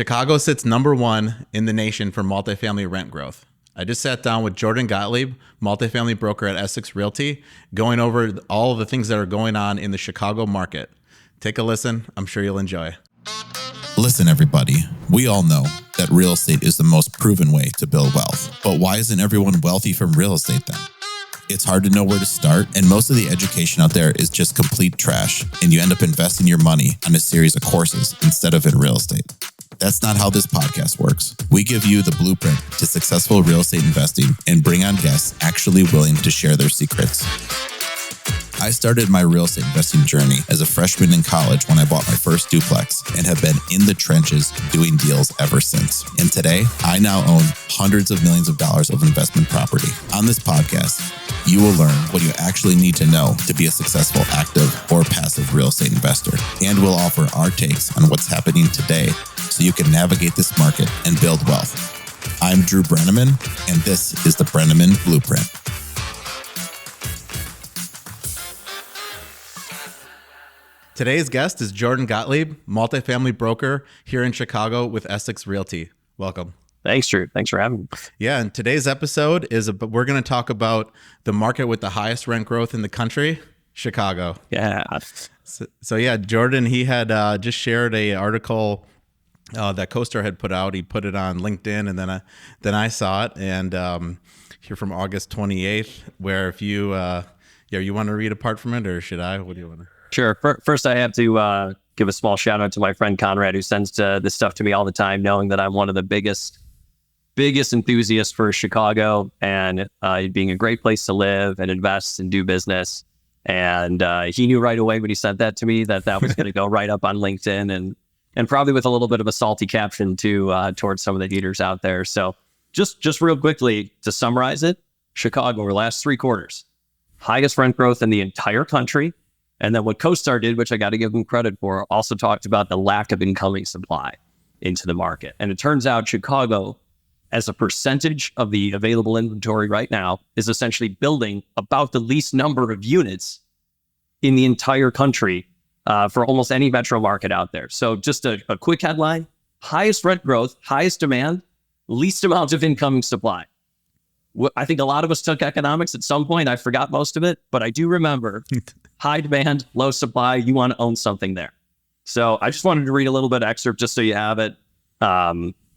Chicago sits number one in the nation for multifamily rent growth. I just sat down with Jordan Gottlieb, multifamily broker at Essex Realty, going over all of the things that are going on in the Chicago market. Take a listen. I'm sure you'll enjoy. Listen, everybody, we all know that real estate is the most proven way to build wealth. But why isn't everyone wealthy from real estate then? It's hard to know where to start, and most of the education out there is just complete trash, and you end up investing your money on a series of courses instead of in real estate. That's not how this podcast works. We give you the blueprint to successful real estate investing and bring on guests actually willing to share their secrets. I started my real estate investing journey as a freshman in college when I bought my first duplex and have been in the trenches doing deals ever since. And today, I now own hundreds of millions of dollars of investment property. On this podcast, you will learn what you actually need to know to be a successful active or passive real estate investor. And we'll offer our takes on what's happening today so you can navigate this market and build wealth. I'm Drew Brenneman, and this is the Brenneman Blueprint. Today's guest is Jordan Gottlieb, multifamily broker here in Chicago with Essex Realty. Welcome. Thanks, Drew. Thanks for having me. Yeah, and today's episode we're going to talk about the market with the highest rent growth in the country, Chicago. Yeah. So yeah, Jordan, he had just shared a article that CoStar had put out. He put it on LinkedIn, and then I saw it, and here from August 28th, where if you you want to read a part from it, or should I? What do you want to? Sure. First, I have to give a small shout out to my friend Conrad, who sends this stuff to me all the time, knowing that I'm one of the biggest enthusiasts for Chicago and it being a great place to live and invest and do business. And he knew right away when he sent that to me that was going to go right up on LinkedIn and probably with a little bit of a salty caption too towards some of the haters out there. So just real quickly to summarize it, Chicago over the last 3 quarters, highest rent growth in the entire country. And then what CoStar did, which I got to give them credit for, also talked about the lack of incoming supply into the market. And it turns out Chicago, as a percentage of the available inventory right now, is essentially building about the least number of units in the entire country for almost any metro market out there. So just a quick headline: highest rent growth, highest demand, least amount of incoming supply. I think a lot of us took economics at some point. I forgot most of it, but I do remember high demand, low supply. You want to own something there. So I just wanted to read a little bit of excerpt just so you have it.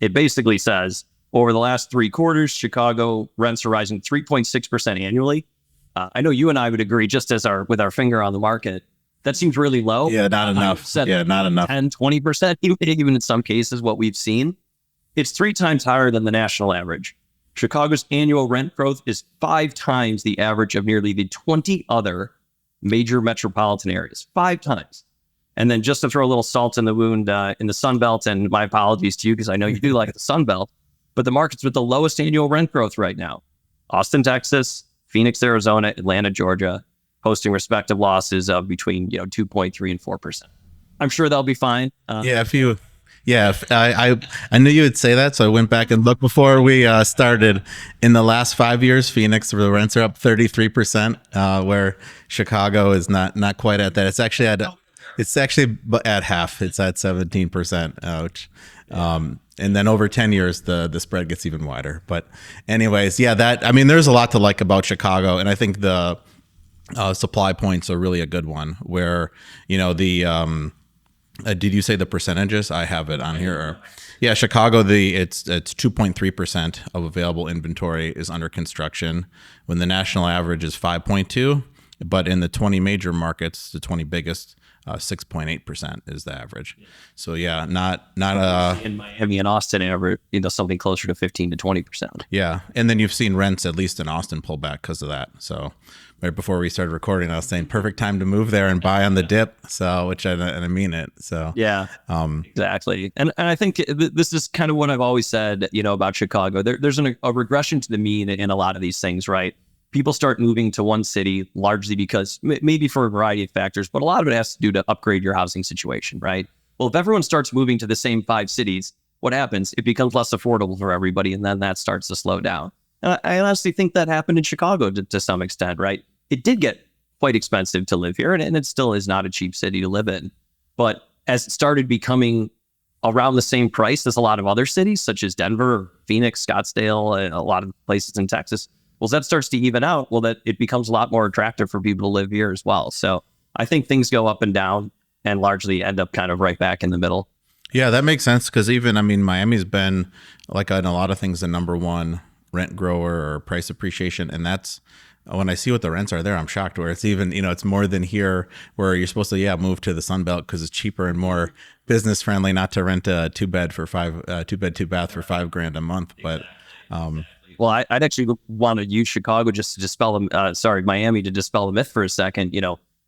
It basically says, over the last 3 quarters, Chicago rents are rising 3.6% annually. I know you and I would agree, just as with our finger on the market, that seems really low. Yeah, not enough. Not enough. 10, 20%, even in some cases, what we've seen. It's 3 times higher than the national average. Chicago's annual rent growth is 5 times the average of nearly the 20 other major metropolitan areas. 5 times. And then just to throw a little salt in the wound in the Sun Belt, and my apologies to you because I know you do like the Sun Belt, but the markets with the lowest annual rent growth right now: Austin, Texas; Phoenix, Arizona; Atlanta, Georgia, posting respective losses of between 2.3 and 4%. I'm sure they'll be fine. I knew you would say that, so I went back and looked before we started. In the last 5 years, Phoenix, the rents are up 33%, where Chicago is not quite at that. It's actually at half. It's at 17%. Which, and then over 10 years, the spread gets even wider. But anyways, there's a lot to like about Chicago, and I think the supply points are really a good one. Where did you say the percentages? I have it on here. Yeah, Chicago, it's 2.3% of available inventory is under construction, when the national average is 5.2. But in the 20 major markets, the 20 biggest, 6.8% is the average. So yeah, not in Miami and Austin, average, something closer to 15 to 20%. Yeah, and then you've seen rents, at least in Austin, pull back because of that. So right before we started recording, I was saying perfect time to move there and buy on the dip. So, which I mean it. So yeah, exactly. And I think this is kind of what I've always said, about Chicago. There's a regression to the mean in a lot of these things, right? People start moving to one city largely because maybe for a variety of factors, but a lot of it has to do to upgrade your housing situation, right? Well, if everyone starts moving to the same 5 cities, what happens? It becomes less affordable for everybody, and then that starts to slow down. And I honestly think that happened in Chicago to some extent, right? It did get quite expensive to live here, and it still is not a cheap city to live in. But as it started becoming around the same price as a lot of other cities, such as Denver, Phoenix, Scottsdale, and a lot of places in Texas. Well, that starts to even out. Well, that it becomes a lot more attractive for people to live here as well. So I think things go up and down and largely end up kind of right back in the middle. Yeah, that makes sense because even, I mean, Miami's been, like in a lot of things, the number one rent grower or price appreciation. And that's, when I see what the rents are there, I'm shocked where it's even, it's more than here where you're supposed to, move to the Sun Belt because it's cheaper and more business friendly not to rent a two bed, two bath for $5,000 a month. But, well, I'd actually want to use Chicago just to dispel Miami to dispel the myth for a second.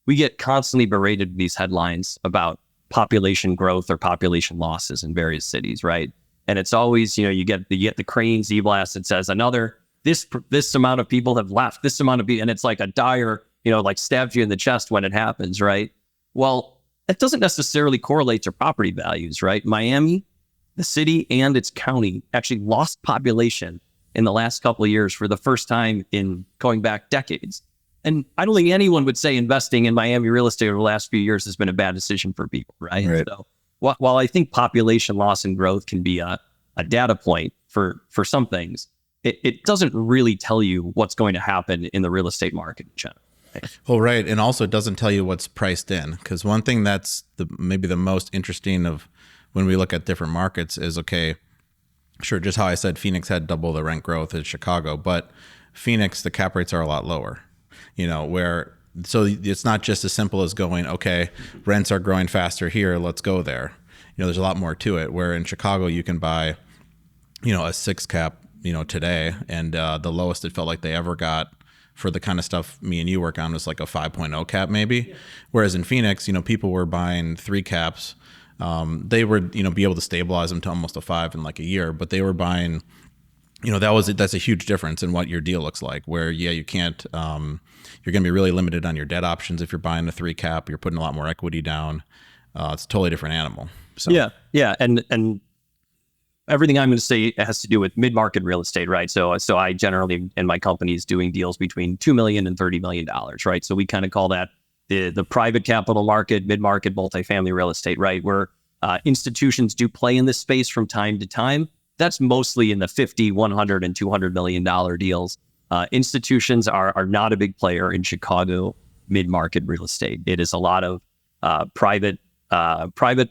We get constantly berated with these headlines about population growth or population losses in various cities, right? And it's always, you get the Cranes e-blast that says this amount of people have left, this amount of people, and it's like a dire, like stabs you in the chest when it happens, right? Well, that doesn't necessarily correlate to property values, right? Miami, the city and its county actually lost population in the last couple of years for the first time in going back decades. And I don't think anyone would say investing in Miami real estate over the last few years has been a bad decision for people, right? So while I think population loss and growth can be a data point for some things, it doesn't really tell you what's going to happen in the real estate market in general. Right? Well, right. And also it doesn't tell you what's priced in, because one thing that's maybe the most interesting of when we look at different markets is, okay, sure, just how I said Phoenix had double the rent growth as Chicago, but Phoenix, the cap rates are a lot lower. So it's not just as simple as going, okay, rents are growing faster here, let's go there. There's a lot more to it, where in Chicago you can buy, a 6 cap, today. And the lowest it felt like they ever got for the kind of stuff me and you work on was like a 5.0 cap maybe. Yeah. Whereas in Phoenix, people were buying 3 caps. They were, be able to stabilize them to almost a 5 in like a year, but they were buying, that's a huge difference in what your deal looks like, where, you can't, you're going to be really limited on your debt options. If you're buying a 3 cap, you're putting a lot more equity down. It's a totally different animal. So yeah. And everything I'm going to say has to do with mid-market real estate, right? So I generally, in my company, is doing deals between $2 million and $30 million, right? So we kind of call that the private capital market, mid-market multifamily real estate, right? Where institutions do play in this space from time to time. That's mostly in the 50, 100, and $200 million deals. Institutions are not a big player in Chicago mid-market real estate. It is a lot of private,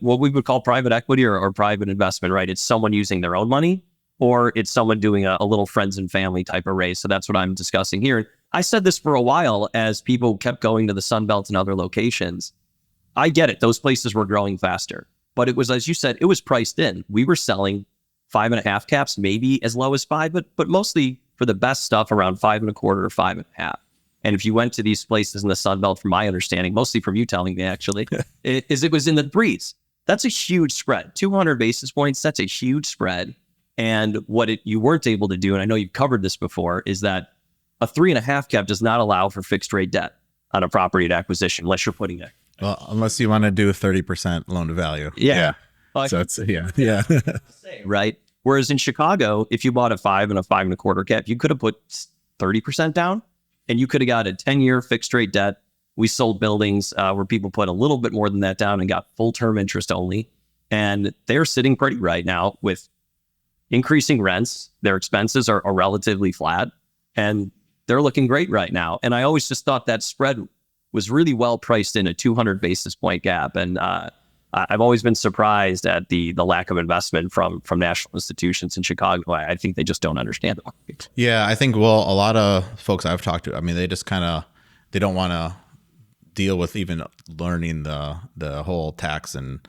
what we would call private equity or private investment, right? It's someone using their own money, or it's someone doing a little friends and family type of raise. So that's what I'm discussing here. I said this for a while as people kept going to the Sun Belt and other locations. I get it. Those places were growing faster, but it was, as you said, it was priced in. We were selling 5.5 caps, maybe as low as 5, but mostly for the best stuff around 5.25 or 5.5. And if you went to these places in the Sun Belt, from my understanding, mostly from you telling me actually, it was in the 3s. That's a huge spread. 200 basis points, that's a huge spread. And what you weren't able to do, and I know you've covered this before, is that a 3.5 cap does not allow for fixed rate debt on a property at acquisition unless you're putting it. Well, unless you want to do 30% loan to value. Yeah. Well, so it's, yeah. Right. Whereas in Chicago, if you bought a 5 and a 5.25 cap, you could have put 30% down and you could have got a 10-year fixed rate debt. We sold buildings where people put a little bit more than that down and got full term interest only. And they're sitting pretty right now with increasing rents. Their expenses are relatively flat and they're looking great right now. And I always just thought that spread was really well priced in a 200 basis point gap. And I've always been surprised at the lack of investment from national institutions in Chicago. I think they just don't understand the market. Yeah, I think, well, a lot of folks I've talked to, I mean, they just they don't want to deal with even learning the whole tax and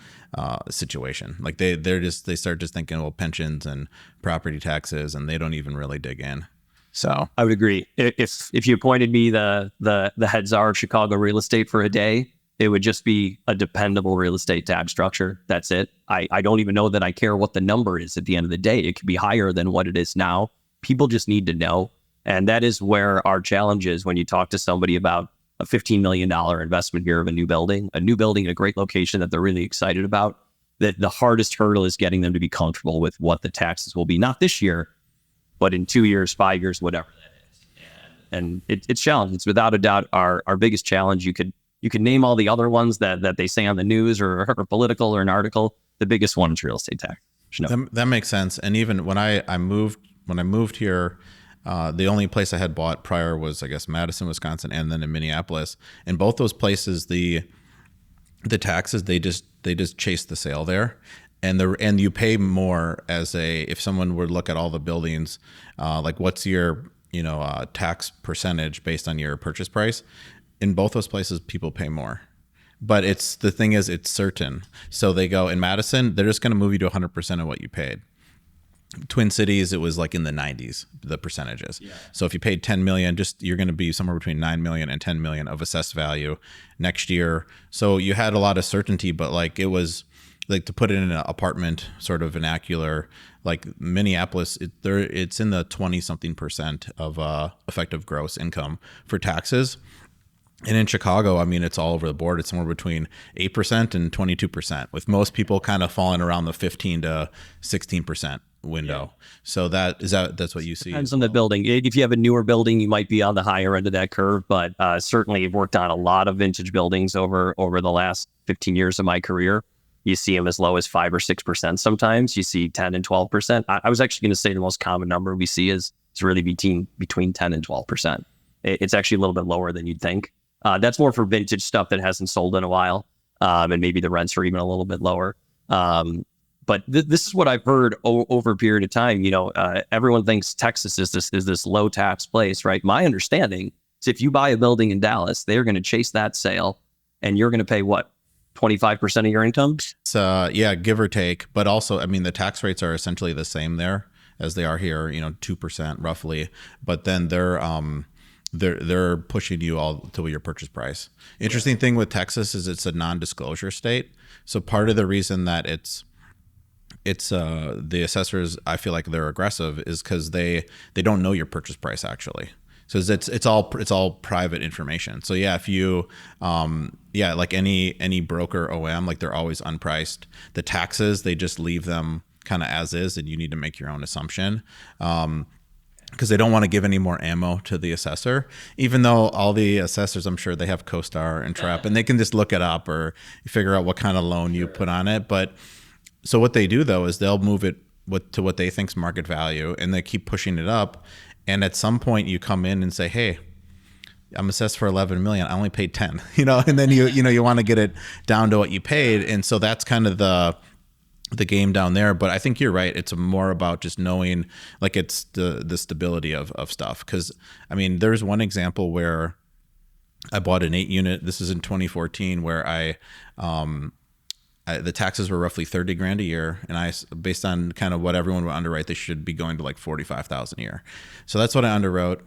situation. Like they start just thinking, well, pensions and property taxes, and they don't even really dig in. So I would agree. If you appointed me the head czar of Chicago real estate for a day, it would just be a dependable real estate tax structure. That's it. I don't even know that I care what the number is at the end of the day. It could be higher than what it is now. People just need to know. And that is where our challenge is when you talk to somebody about a $15 million investment here of a new building in a great location that they're really excited about, that the hardest hurdle is getting them to be comfortable with what the taxes will be, not this year, but in 2 years, 5 years, whatever that is. And it's challenging. It's without a doubt our biggest challenge. You could name all the other ones that they say on the news or political or an article. the biggest one is real estate tax. That makes sense. And even when I moved here, the only place I had bought prior was, I guess, Madison, Wisconsin, and then in Minneapolis. In both those places, the taxes, they just chase the sale there, and you pay more if someone were to look at all the buildings, like what's your tax percentage based on your purchase price. In both those places, people pay more. But the thing is, it's certain. So they go in Madison, they're just going to move you to 100% of what you paid. Twin Cities, it was like in the 90s, the percentages. Yeah. So if you paid 10 million, you're going to be somewhere between 9 million and 10 million of assessed value next year. So you had a lot of certainty, but like it was like, to put it in an apartment sort of vernacular, like Minneapolis, it's in the 20 something percent of effective gross income for taxes. And in Chicago, I mean, it's all over the board. It's somewhere between 8% and 22%, with most people kind of falling around the 15 to 16% window. Yeah. So that's what you see. Depends on the building. If you have a newer building, you might be on the higher end of that curve, but certainly I've worked on a lot of vintage buildings over the last 15 years of my career. You see them as low as 5 or 6%. Sometimes you see 10 and 12%. I was actually going to say the most common number we see is really between 10 and 12%. It's actually a little bit lower than you'd think. That's more for vintage stuff that hasn't sold in a while, and maybe the rents are even a little bit lower. But this is what I've heard over a period of time. Everyone thinks Texas is this low tax place, right? My understanding is if you buy a building in Dallas, they're going to chase that sale, and you're going to pay what, 25% of your income? So yeah, give or take. But also, I mean, the tax rates are essentially the same there as they are here. 2% roughly. But then they're pushing you all to your purchase price. Interesting thing with Texas is it's a non-disclosure state. So part of the reason that it's the assessors, I feel like they're aggressive, is because they don't know your purchase price actually. So it's all private information. So yeah, if you like any broker OM, like they're always unpriced. The taxes, they just leave them kind of as is, and you need to make your own assumption. Because they don't want to give any more ammo to the assessor, even though all the assessors, I'm sure they have CoStar and Trap, and they can just look it up or figure out what kind of loan you put on it. But so what they do though is they'll move it to what they think's market value, and they keep pushing it up. And at some point you come in and say, hey, I'm assessed for 11 million. I only paid 10, and then you want to get it down to what you paid. And so that's kind of the game down there. But I think you're right. It's more about just knowing, like, it's the stability of stuff. Because I mean, there's one example where I bought an 8-unit. This is in 2014, where the taxes were roughly 30 grand a year, and based on kind of what everyone would underwrite, they should be going to like 45,000 a year. So that's what I underwrote.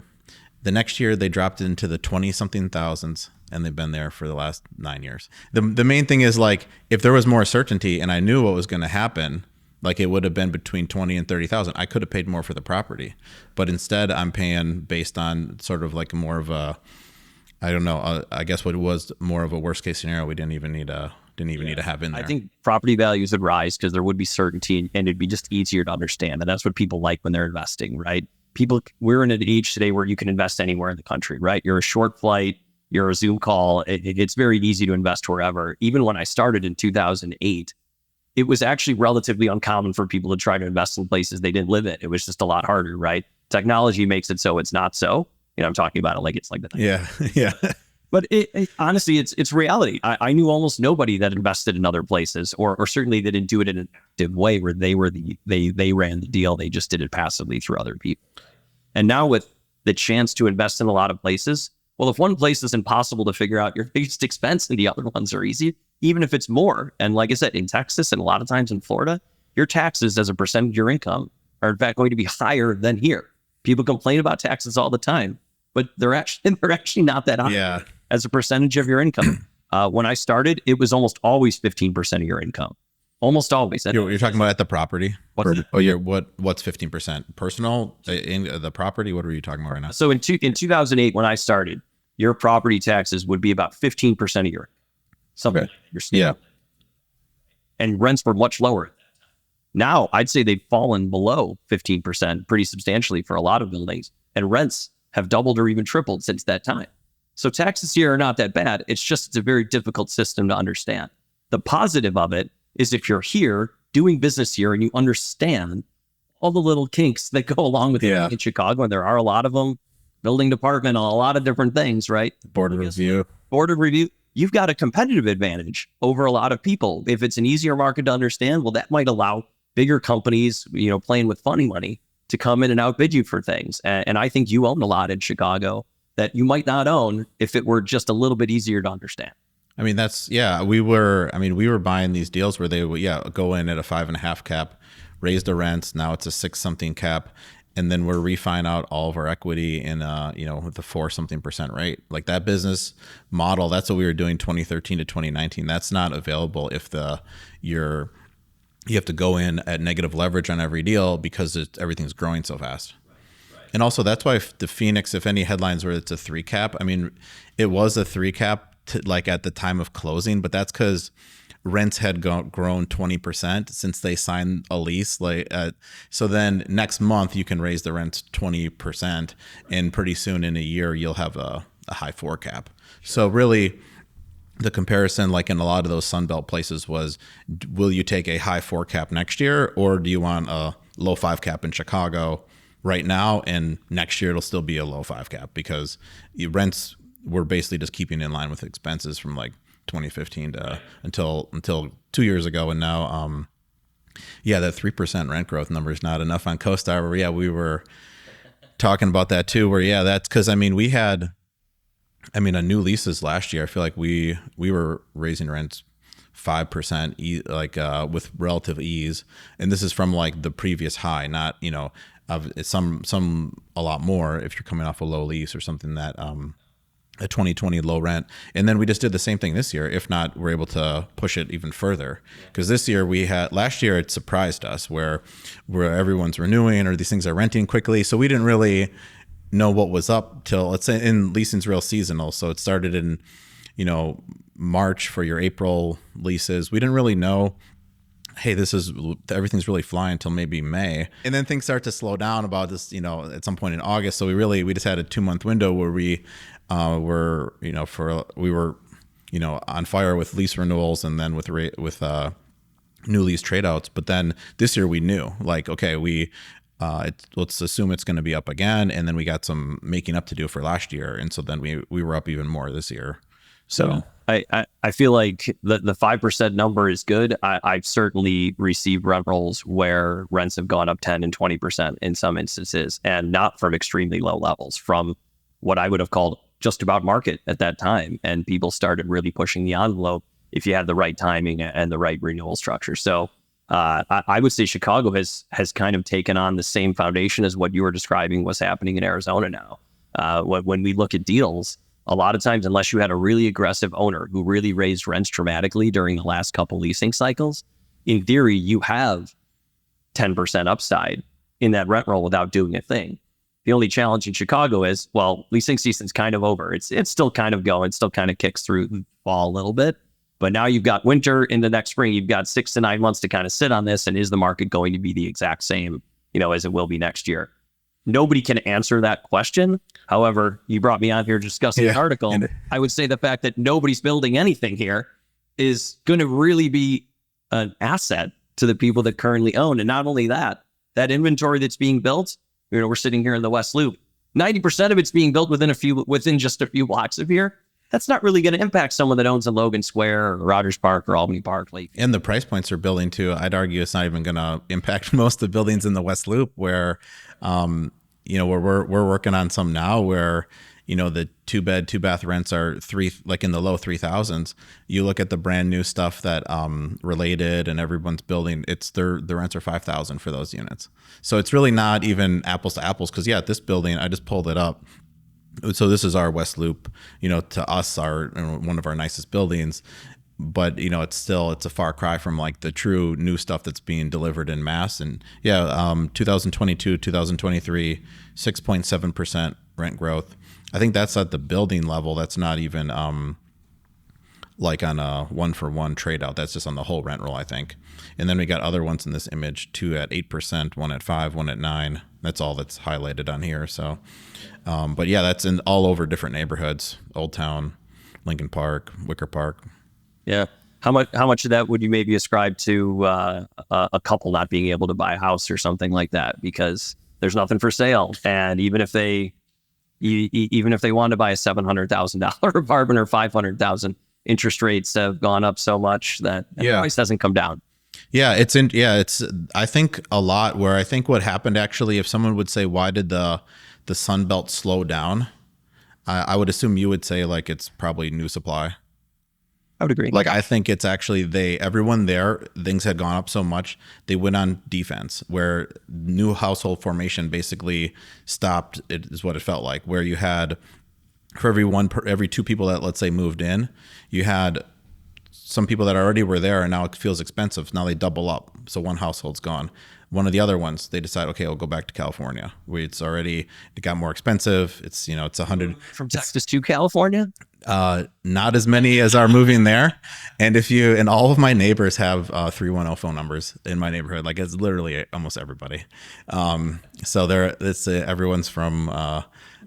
The next year they dropped into the 20 something thousands, and they've been there for the last 9 years. The main thing is, like, if there was more certainty and I knew what was going to happen, like, it would have been between 20 and 30,000. I could have paid more for the property, but instead I'm paying based on sort of like more of a, I don't know, I guess what was more of a worst case scenario. We didn't even need to have in there. I think property values would rise because there would be certainty, and it'd be just easier to understand. And that's what people like when they're investing, right? We're in an age today where you can invest anywhere in the country, right? You're a short flight, you're a Zoom call. It's very easy to invest wherever. Even when I started in 2008, it was actually relatively uncommon for people to try to invest in places they didn't live in. It was just a lot harder, right? Technology makes it so it's not so. I'm talking about it like it's like the yeah. But honestly, it's reality. I knew almost nobody that invested in other places, or certainly they didn't do it in an active way where they ran the deal. They just did it passively through other people. And now with the chance to invest in a lot of places, well, if one place is impossible to figure out your biggest expense and the other ones are easy, even if it's more. And like I said, in Texas and a lot of times in Florida, your taxes as a percentage of your income are in fact going to be higher than here. People complain about taxes all the time, but they're actually not that high as a percentage of your income. When I started, it was almost always 15% of your income. Almost always. You're talking about at the property? What's 15%? Personal in the property? What are you talking about right now? So in 2008, when I started, your property taxes would be about 15% of your something. Okay. Your standard. Yeah. And rents were much lower. Now, I'd say they've fallen below 15% pretty substantially for a lot of buildings, and rents have doubled or even tripled since that time. So taxes here are not that bad. It's a very difficult system to understand. The positive of it is if you're here doing business here and you understand all the little kinks that go along with living in Chicago, and there are a lot of them, building department, a lot of different things, right? Board of review. You've got a competitive advantage over a lot of people. If it's an easier market to understand, well, that might allow bigger companies, playing with funny money to come in and outbid you for things. And I think you own a lot in Chicago that you might not own if it were just a little bit easier to understand. I mean, we were buying these deals where they would, go in at a 5.5 cap, raise the rents. Now it's a 6 something cap. And then we're refining out all of our equity in, with the 4 something percent rate. Like that business model, that's what we were doing 2013 to 2019. That's not available if you have to go in at negative leverage on every deal because everything's growing so fast. And also that's why the Phoenix, if any headlines where it's a 3 cap, I mean, it was a 3 cap like at the time of closing, but that's because rents had grown 20% since they signed a lease. So then next month you can raise the rents 20%, and pretty soon in a year you'll have a high 4 cap. So really, the comparison, like in a lot of those Sunbelt places, was, will you take a high 4 cap next year, or do you want a low 5 cap in Chicago right now, and next year it'll still be a low 5 cap because rents were basically just keeping in line with expenses from like 2015 to until 2 years ago. And now that 3% rent growth number is not enough on CoStar. We were talking about that too, where that's because we had on new leases last year, I feel like we were raising rents 5% with relative ease, and this is from like the previous high, not of some a lot more if you're coming off a low lease or something that a 2020 low rent. And then we just did the same thing this year. If not, we're able to push it even further, because last year it surprised us where everyone's renewing or these things are renting quickly. So we didn't really know what was up till, let's say, in leasing's real seasonal. So it started in, March for your April leases. We didn't really know, hey, everything's really flying until maybe May. And then things start to slow down about this, at some point in August. So we just had a 2-month window where we were on fire with lease renewals and then with new lease trade outs. But then this year we knew, like, okay, let's assume it's going to be up again. And then we got some making up to do for last year. And so then we were up even more this year. So I feel like the 5% number is good. I've certainly received rent rolls where rents have gone up 10 and 20% in some instances, and not from extremely low levels, from what I would have called just about market at that time. And people started really pushing the envelope if you had the right timing and the right renewal structure. So I would say Chicago has kind of taken on the same foundation as what you were describing was happening in Arizona now. When we look at deals, a lot of times, unless you had a really aggressive owner who really raised rents dramatically during the last couple leasing cycles, in theory, you have 10% upside in that rent roll without doing a thing. The only challenge in Chicago is, well, leasing season's kind of over. It's still kind of going, still kind of kicks through the fall a little bit. But now you've got winter into next spring. You've got 6 to 9 months to kind of sit on this. And is the market going to be the exact same, as it will be next year? Nobody can answer that question. However, you brought me on here discussing an article. I would say the fact that nobody's building anything here is going to really be an asset to the people that currently own. And not only that inventory that's being built, we're sitting here in the West Loop. 90% of it's being built within just a few blocks of here. That's not really going to impact someone that owns a Logan Square or Rogers Park or Albany Park. And the price points are building too. I'd argue it's not even going to impact most of the buildings in the West Loop where, we're working on some now where, the 2-bed, 2-bath rents are in the low 3,000s. You look at the brand new stuff that Related and everyone's building, the rents are 5,000 for those units. So it's really not even apples to apples, because at this building, I just pulled it up. So this is our West Loop, to us, one of our nicest buildings, but it's a far cry from like the true new stuff that's being delivered in mass. And 2022, 2023, 6.7% rent growth. I think that's at the building level. That's not even like on a 1-for-1 trade out. That's just on the whole rent roll, I think. And then we got other ones in this image, 2 at 8%, 1 at 5, 1 at 9. That's all that's highlighted on here. So, but that's in all over different neighborhoods: Old Town, Lincoln Park, Wicker Park. Yeah. How much of that would you maybe ascribe to a couple not being able to buy a house or something like that because there's nothing for sale, and even if they want to buy a $700,000 apartment or $500,000, interest rates have gone up so much that the price doesn't come down. Yeah, it's I think a lot where I think what happened actually, if someone would say, why did the Sun Belt slow down? I would assume you would say like it's probably new supply. I would agree. Like I think it's actually everyone there, things had gone up so much, they went on defense where new household formation basically stopped. It is what it felt like, where you had for every two people that let's say moved in, you had some people that already were there and now it feels expensive. Now they double up. So one household's gone. One of the other ones, they decide, okay, we'll go back to California. It got more expensive. It's, it's 100 from Texas to California. Not as many as are moving there. And all of my neighbors have 310 phone numbers in my neighborhood. Like it's literally almost everybody. So everyone's from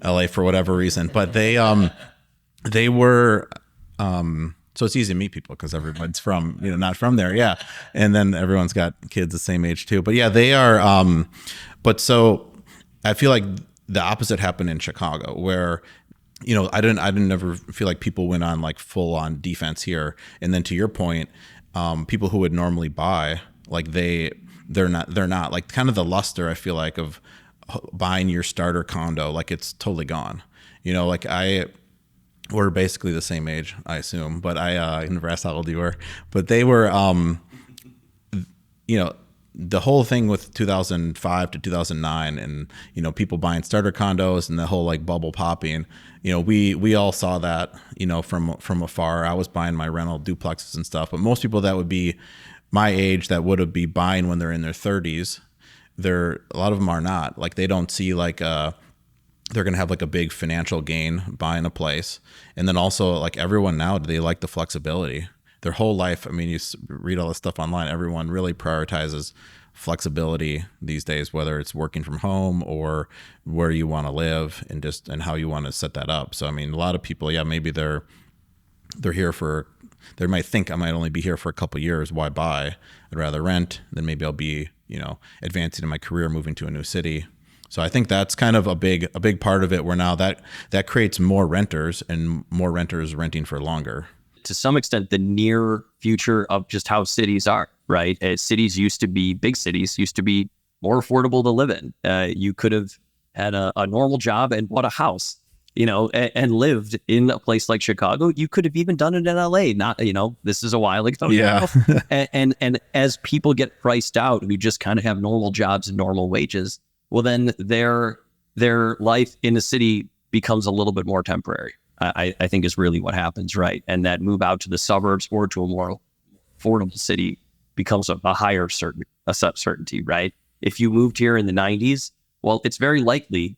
LA for whatever reason, but they were, so it's easy to meet people because everyone's from, not from there. Yeah. And then everyone's got kids the same age too. But yeah, they are. But so I feel like the opposite happened in Chicago where, I didn't ever feel like people went on like full on defense here. And then to your point, people who would normally buy, like they're not like kind of the luster, I feel like, of buying your starter condo. Like it's totally gone, like we're basically the same age, I assume, but I never asked how old you were. But they were, the whole thing with 2005 to 2009, and people buying starter condos and the whole like bubble popping. We all saw that, from afar. I was buying my rental duplexes and stuff, but most people that would be my age that would be buying when they're in their 30s, a lot of them are not. Like they don't see like they're going to have like a big financial gain buying a place. And then also like everyone now, they like the flexibility their whole life. I mean, you read all this stuff online. Everyone really prioritizes flexibility these days, whether it's working from home or where you want to live and how you want to set that up. So, I mean, a lot of people, maybe they're here they might think I might only be here for a couple of years. Why buy? I'd rather rent. Then maybe I'll be, advancing in my career, moving to a new city. So I think that's kind of a big part of it where now that creates more renters and more renters renting for longer. To some extent, the near future of just how cities are, right? Big cities used to be more affordable to live in. You could have had a normal job and bought a house, and lived in a place like Chicago. You could have even done it in LA. Not, this is a while ago. Yeah. and as people get priced out, who just kind of have normal jobs and normal wages, well, then their life in the city becomes a little bit more temporary. I think is really what happens, right? And that move out to the suburbs or to a more affordable city becomes a higher certainty, right? If you moved here in the 90s, well, it's very likely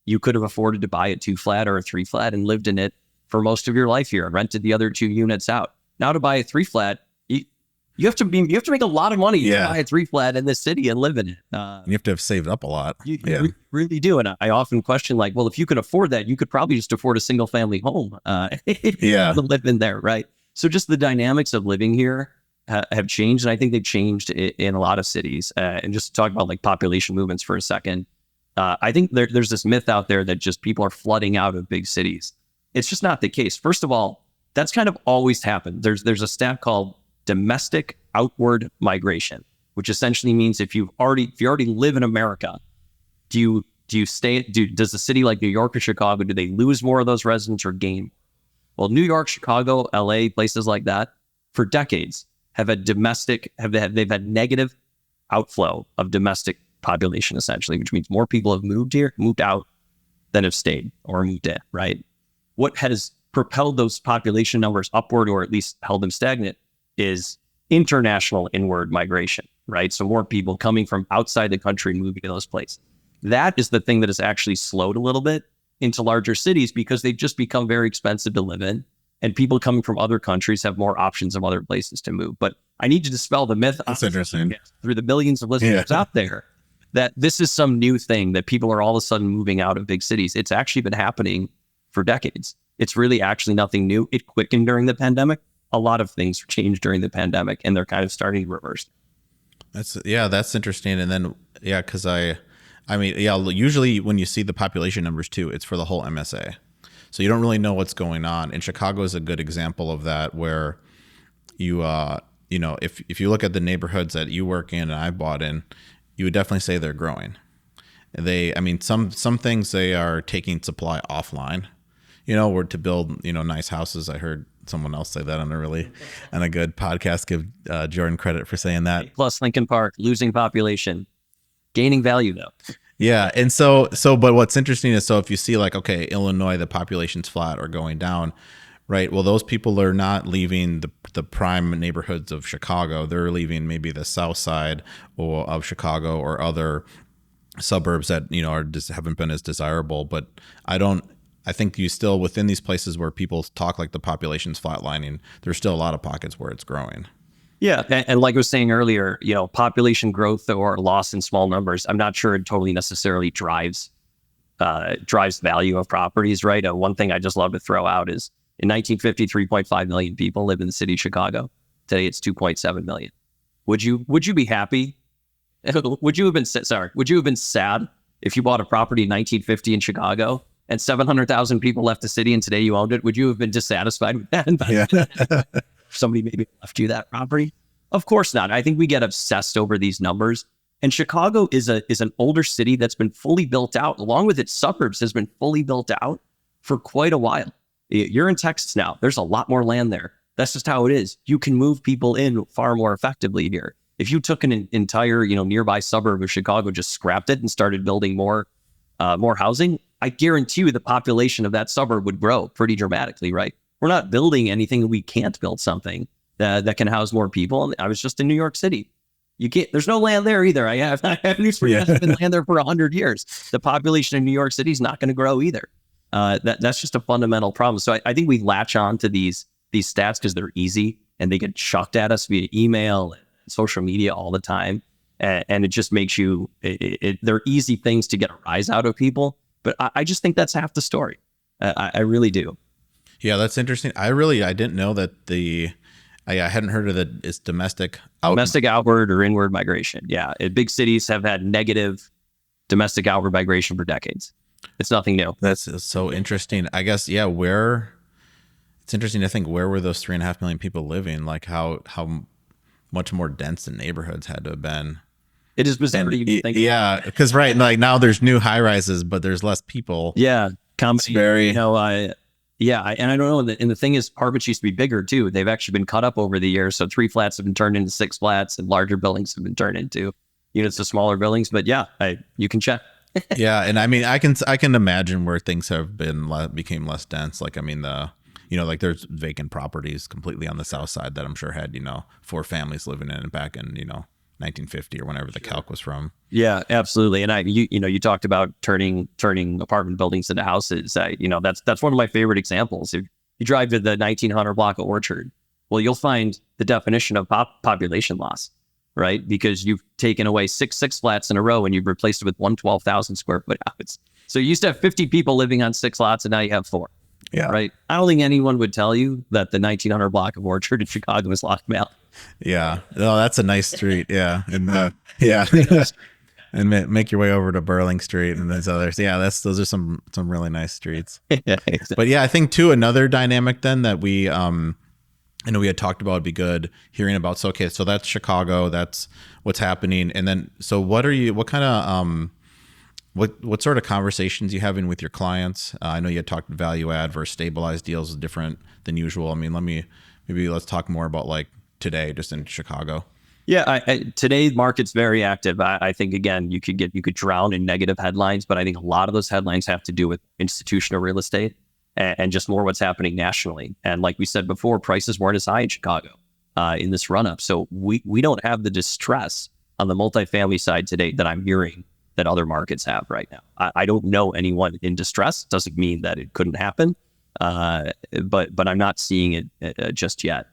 you could have afforded to buy a 2-flat or a 3-flat and lived in it for most of your life here and rented the other 2 units out. Now to buy a 3-flat, you have to make a lot of money to buy a 3-flat in this city and live in it. You have to have saved up a lot. You really do. And I often question, like, well, if you could afford that, you could probably just afford a single family home to live in there, right? So just the dynamics of living here have changed. And I think they've changed in a lot of cities. And just to talk about like population movements for a second, I think there's this myth out there that just people are flooding out of big cities. It's just not the case. First of all, that's kind of always happened. There's a stat called domestic outward migration, which essentially means if you already live in America, does the city like New York or Chicago, do they lose more of those residents or gain? Well, New York, Chicago, LA, places like that for decades have had they've had negative outflow of domestic population, essentially, which means more people have moved out than have stayed or moved in, right? What has propelled those population numbers upward or at least held them stagnant is international inward migration, right? So more people coming from outside the country moving to those places. That is the thing that has actually slowed a little bit into larger cities because they've just become very expensive to live in, and people coming from other countries have more options of other places to move. But I need to dispel the myth. That's interesting. Through the millions of listeners out there, that this is some new thing that people are all of a sudden moving out of big cities. It's actually been happening for decades. It's really actually nothing new. It quickened during the pandemic, a lot of things changed during the pandemic, and they're kind of starting to reverse. That's interesting. And then because usually when you see the population numbers too, it's for the whole MSA, so you don't really know what's going on. And Chicago is a good example of that, where you if you look at the neighborhoods that you work in and I bought in, you would definitely say they're growing. Some things they are taking supply offline, or to build, nice houses. I heard someone else say that on a good podcast, give Jordan credit for saying that. Plus Lincoln Park, losing population, gaining value though. Yeah. And but what's interesting is, so if you see like, okay, Illinois, the population's flat or going down, right? Well, those people are not leaving the prime neighborhoods of Chicago. They're leaving maybe the south side of Chicago or other suburbs that, haven't been as desirable. But I think you still, within these places where people talk like the population's flatlining, there's still a lot of pockets where it's growing. Yeah. And like I was saying earlier, population growth or loss in small numbers, I'm not sure it totally necessarily drives value of properties, right? One thing I just love to throw out is in 1950, 3.5 million people lived in the city of Chicago. Today it's 2.7 million. Would you be happy? Would you have been sad if you bought a property in 1950 in Chicago and 700,000 people left the city and today you owned it? Would you have been dissatisfied with that? Yeah. Somebody maybe left you that property? Of course not. I think we get obsessed over these numbers. And Chicago is an older city that's been fully built out, along with its suburbs, has been fully built out for quite a while. You're in Texas now. There's a lot more land there. That's just how it is. You can move people in far more effectively here. If you took an entire, nearby suburb of Chicago, just scrapped it and started building more housing, I guarantee you the population of that suburb would grow pretty dramatically, right? We're not building anything. We can't build something that can house more people. I was just in New York City. You can't. There's no land there either. I have news for you. There's been land there for 100 years. The population in New York City is not going to grow either. That's just a fundamental problem. So I think we latch on to these stats because they're easy and they get chucked at us via email and social media all the time, and it just makes you. They're easy things to get a rise out of people, but I just think that's half the story. I really do. Yeah, that's interesting. I didn't know that I hadn't heard of it's domestic outward or inward migration. Yeah, big cities have had negative domestic outward migration for decades. It's nothing new. That's so interesting. I guess, it's interesting to think, where were those 3.5 million people living? Like how much more dense the neighborhoods had to have been. It is bizarre to even think. Yeah, because right, like now there's new high rises, but there's less people. Yeah, it's very. And I don't know. And the thing is, apartments used to be bigger too. They've actually been cut up over the years. So 3 flats have been turned into 6 flats, and larger buildings have been turned into units of smaller buildings. But you can check. Yeah, and I can imagine where things have became less dense. Like like there's vacant properties completely on the south side that I'm sure had 4 families living in it back in 1950 or whenever the calc was from. Yeah, absolutely. And you talked about turning apartment buildings into houses. That's one of my favorite examples. If you drive to the 1900 block of Orchard, well, you'll find the definition of population loss, right? Because you've taken away 6 flats in a row and you've replaced it with 112,000 square foot house. So you used to have 50 people living on 6 lots, and now you have 4. Yeah. Right. I don't think anyone would tell you that the 1900 block of Orchard in Chicago is locked out. Yeah. No, that's a nice street. Yeah. And and make your way over to Burling Street and those others. Yeah, those are some really nice streets. Yeah, exactly. But I think too, another dynamic then that we we had talked about, would be good hearing about. So that's Chicago, that's what's happening. And then what kind of what sort of conversations you having with your clients? I know you had talked value add versus stabilized deals is different than usual. I mean, let's talk more about like today, just in Chicago. Yeah, today's market's very active. I think, again, you could drown in negative headlines, but I think a lot of those headlines have to do with institutional real estate and just more what's happening nationally. And like we said before, prices weren't as high in Chicago in this run up. So we don't have the distress on the multifamily side today that I'm hearing that other markets have right now. I don't know anyone in distress. Doesn't mean that it couldn't happen, but I'm not seeing it just yet.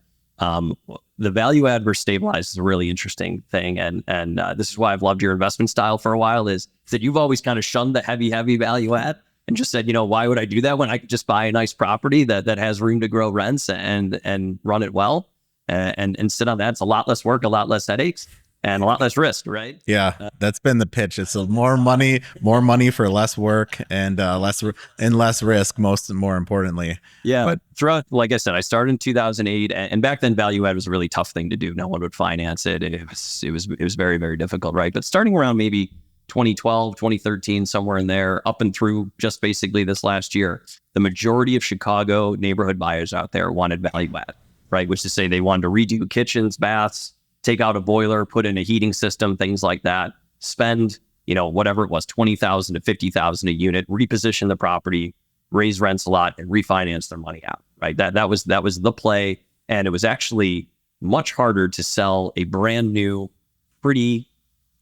The value add versus stabilized is a really interesting thing, and this is why I've loved your investment style for a while. Is that you've always kind of shunned the heavy value add, and just said, why would I do that when I could just buy a nice property that has room to grow rents and run it well and sit on that? It's a lot less work, a lot less headaches, and a lot less risk, right? Yeah, that's been the pitch. It's more money for less work and less risk. More importantly. Yeah. But Throughout, like I said, I started in 2008, and back then, value add was a really tough thing to do. No one would finance it. It was very, very difficult, right? But starting around maybe 2012, 2013, somewhere in there, up and through just basically this last year, the majority of Chicago neighborhood buyers out there wanted value add, right? Which is to say they wanted to redo kitchens, baths, take out a boiler, put in a heating system, things like that, spend, whatever it was, $20,000 to $50,000 a unit, reposition the property, raise rents a lot, and refinance their money out, right? That was the play. And it was actually much harder to sell a brand new, pretty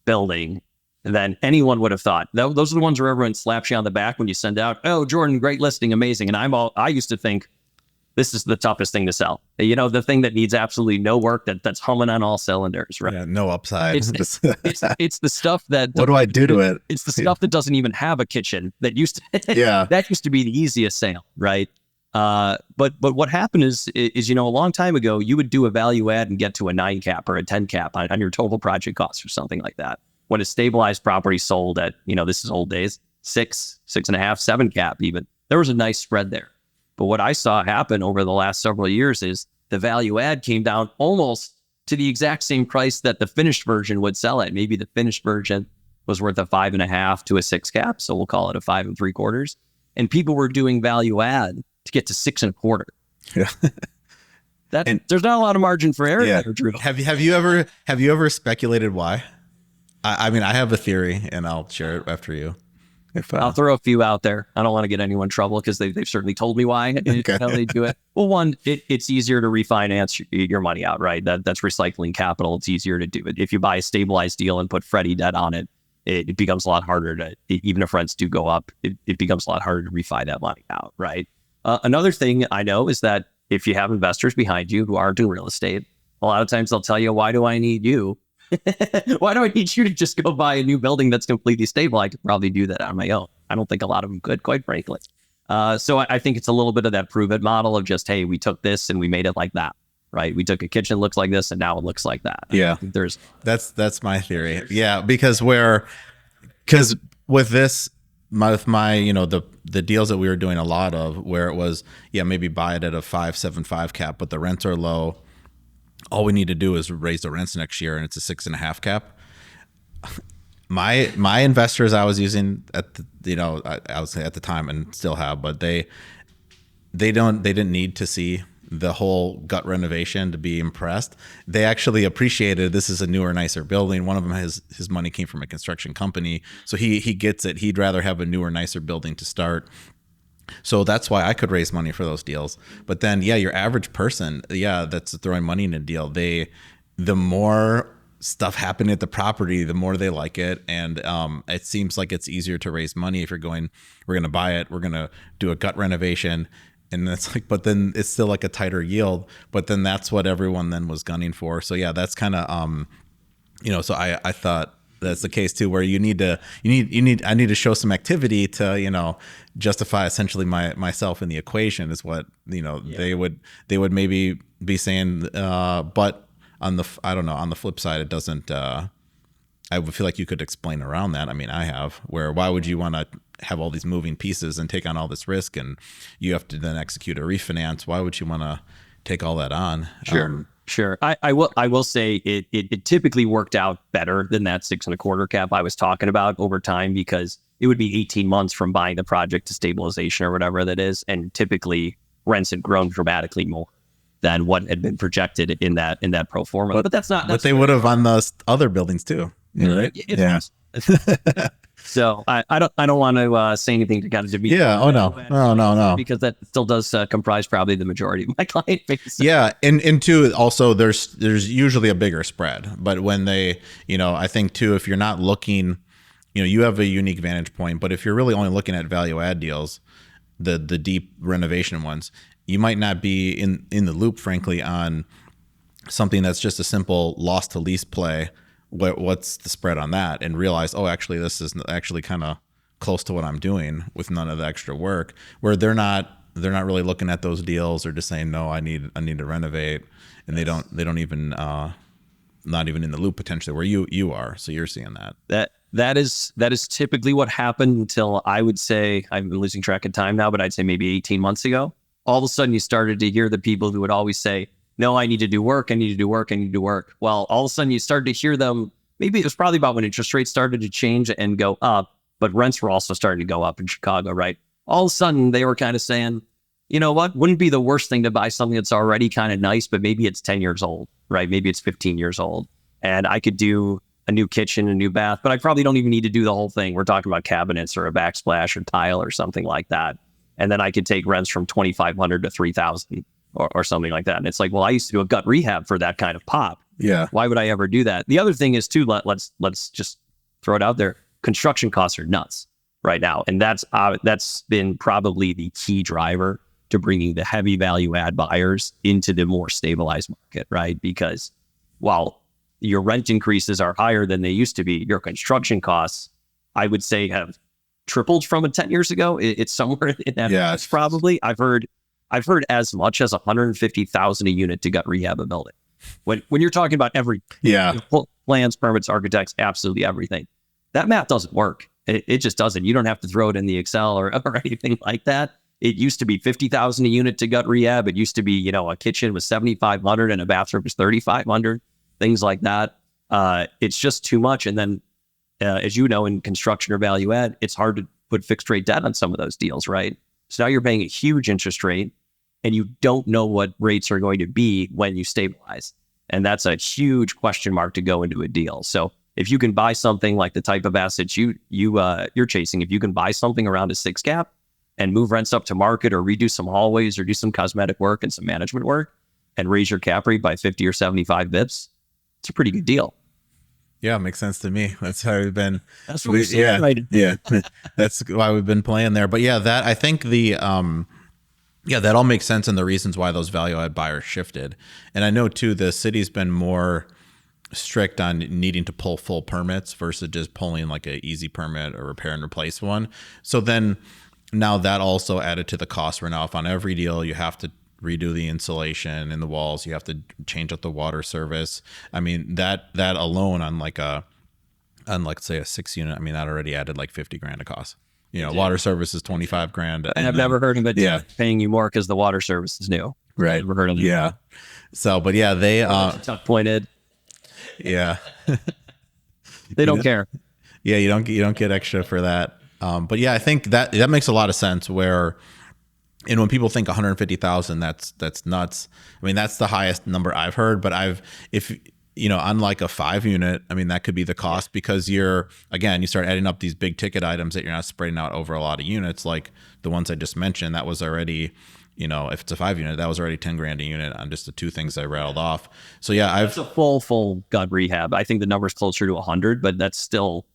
building than anyone would have thought. Those are the ones where everyone slaps you on the back when you send out, "Oh, Jordan, great listing, amazing." And I used to think this is the toughest thing to sell. The thing that needs absolutely no work, that's humming on all cylinders, right? yeah, no upside. It's the stuff that what do I do to it? It's the stuff that doesn't even have a kitchen that used to Yeah. that used to be the easiest sale, right? But what happened is a long time ago you would do a value add and get to a 9 cap or a 10 cap on your total project cost or something like that. When a stabilized property sold at, this is old days, 6.5, 7 cap even, there was a nice spread there. But what I saw happen over the last several years is the value add came down almost to the exact same price that the finished version would sell at. Maybe the finished version was worth a 5.5 to a 6 cap. So we'll call it a 5 3/4. And people were doing value add to get to 6 1/4. Yeah. There's not a lot of margin for error Yeah. there, Drew. Have you ever speculated why? I mean, I have a theory, and I'll share it after you. I'll throw a few out there. I don't want to get anyone in trouble because they've certainly told me why how they do it. Well, one, it's easier to refinance your money out, right? That's recycling capital. It's easier to do it. If you buy a stabilized deal and put Freddie debt on it, it becomes a lot harder to, even if rents do go up, it becomes a lot harder to refi that money out, right? Another thing I know is that if you have investors behind you who aren't in real estate, a lot of times they'll tell you, "Why do I need you? Why do I need you to just go buy a new building that's completely stable? I could probably do that on my own." I don't think a lot of them could, quite frankly. So I think it's a little bit of that prove it model of just, hey, we took this and we made it like that, right? We took a kitchen looks like this and now it looks like that. Yeah, that's my theory. Yeah, because with this, with my the deals that we were doing a lot of, where it was maybe buy it at a 5.75 cap, but the rents are low. All we need to do is raise the rents next year, and it's a 6.5 cap. My investors I was using at I would say at the time and still have, but they didn't need to see the whole gut renovation to be impressed. They actually appreciated this is a newer, nicer building. One of them his money came from a construction company, so he gets it. He'd rather have a newer, nicer building to start. So that's why I could raise money for those deals. But then, your average person, that's throwing money in a deal. The more stuff happening at the property, the more they like it. And it seems like it's easier to raise money if you're going, we're going to buy it, we're going to do a gut renovation. And it's like, but then it's still like a tighter yield. But then that's what everyone then was gunning for. So that's kind of, so I thought that's the case too, where I need to show some activity to, justify essentially myself in the equation is what, they would maybe be saying, but on the flip side, it doesn't, I would feel like you could explain around that. I mean, I have, why would you want to have all these moving pieces and take on all this risk and you have to then execute a refinance? Why would you want to take all that on? Sure. I will say it typically worked out better than that 6 1/4 cap I was talking about over time, because it would be 18 months from buying the project to stabilization or whatever that is. And typically rents had grown dramatically more than what had been projected in that pro forma. But that's not, but they would have on the other buildings too. Right? Yeah. So I don't want to say anything to kind of demean. Yeah. Oh no. Because that still does comprise probably the majority of my client base. Yeah, and two, also there's usually a bigger spread. But when they, I think too, if you're not looking, you have a unique vantage point. But if you're really only looking at value add deals, the deep renovation ones, you might not be in the loop, frankly, on something that's just a simple loss to lease play. What's the spread on that, and realize, oh, actually this is actually kind of close to what I'm doing with none of the extra work, where they're not really looking at those deals. They're just saying, no, I need to renovate. And they don't even, not even in the loop potentially where you are. So you're seeing that. That is typically what happened until, I would say, I'm losing track of time now, but I'd say maybe 18 months ago. All of a sudden you started to hear the people who would always say, no, I need to do work. I need to do work. I need to do work. Well, all of a sudden you started to hear them. Maybe it was probably about when interest rates started to change and go up, but rents were also starting to go up in Chicago, right? All of a sudden they were kind of saying, you know what, wouldn't be the worst thing to buy something that's already kind of nice, but maybe it's 10 years old, right? Maybe it's 15 years old. And I could do a new kitchen, a new bath, but I probably don't even need to do the whole thing. We're talking about cabinets or a backsplash or tile or something like that. And then I could take rents from 2,500 to 3,000 or something like that. And it's like, well, I used to do a gut rehab for that kind of pop. Yeah. Why would I ever do that? The other thing is too, let's just throw it out there. Construction costs are nuts right now. And that's been probably the key driver to bringing the heavy value add buyers into the more stabilized market, right? Because while your rent increases are higher than they used to be, your construction costs, I would say, have tripled from 10 years ago. It's somewhere in that range, probably. I've heard as much as $150,000 a unit to gut rehab a building. When you're talking about every plans, permits, architects, absolutely everything, that math doesn't work. It just doesn't. You don't have to throw it in the Excel or anything like that. It used to be $50,000 a unit to gut rehab. It used to be, a kitchen was $7,500 and a bathroom was $3,500. Things like that. It's just too much. And then, as you know, in construction or value add, it's hard to put fixed rate debt on some of those deals, right? So now you're paying a huge interest rate and you don't know what rates are going to be when you stabilize. And that's a huge question mark to go into a deal. So if you can buy something like the type of assets you're chasing, if you can buy something around a 6 cap and move rents up to market or redo some hallways or do some cosmetic work and some management work and raise your cap rate by 50 or 75 bips, it's a pretty good deal. Yeah, makes sense to me. That's how we've been. That's what we're saying, right? Yeah. That's why we've been playing there. But yeah, that I think that all makes sense and the reasons why those value add buyers shifted. And I know too, the city's been more strict on needing to pull full permits versus just pulling like a easy permit or repair and replace one. So then now that also added to the cost where now if on every deal you have to redo the insulation in the walls, you have to change out the water service. I mean, that alone on like say a 6 unit, I mean, that already added like 50 grand of cost. Water service is 25 grand. And I've never heard of it paying you more because the water service is new. Right. I've never heard of it. Yeah. So, but yeah, they tough pointed. Yeah. They don't care. Yeah, you don't get extra for that. But yeah, I think that makes a lot of sense where, and when people think 150,000, that's nuts. I mean, that's the highest number I've heard, but on like a 5 unit, I mean, that could be the cost because you start adding up these big ticket items that you're not spreading out over a lot of units. Like the ones I just mentioned, that was already, if it's a 5 unit, that was already 10 grand a unit on just the 2 things I rattled off. So yeah, it's a full gut rehab. I think the number's closer to 100, but it's still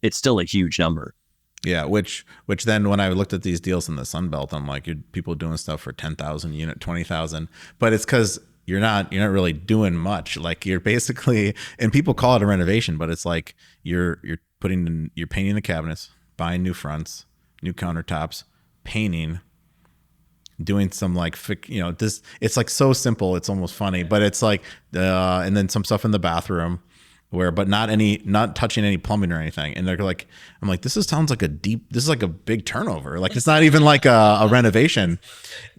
a huge number. Yeah, which then when I looked at these deals in the Sun Belt, I'm like, people doing stuff for 10,000 unit, 20,000, but it's because you're not really doing much. Like you're basically, and people call it a renovation, but it's like you're painting the cabinets, buying new fronts, new countertops, painting, doing some like this. It's like so simple, it's almost funny, but it's like and then some stuff in the bathroom. But not touching any plumbing or anything. And they're like, I'm like, this is like a big turnover. Like, it's not even like a renovation,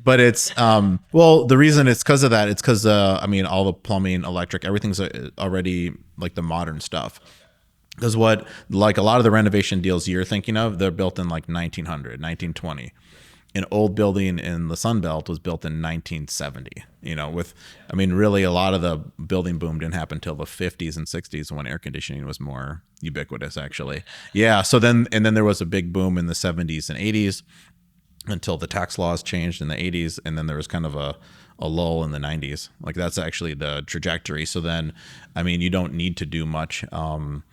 but it's, the reason it's because of that, it's because, all the plumbing, electric, everything's already like the modern stuff. Because like a lot of the renovation deals you're thinking of, they're built in like 1900, 1920. An old building in the Sun Belt was built in 1970, really a lot of the building boom didn't happen until the 50s and 60s when air conditioning was more ubiquitous, actually. Yeah. So then there was a big boom in the 70s and 80s until the tax laws changed in the 80s. And then there was kind of a lull in the 90s. Like that's actually the trajectory. So then, you don't need to do much to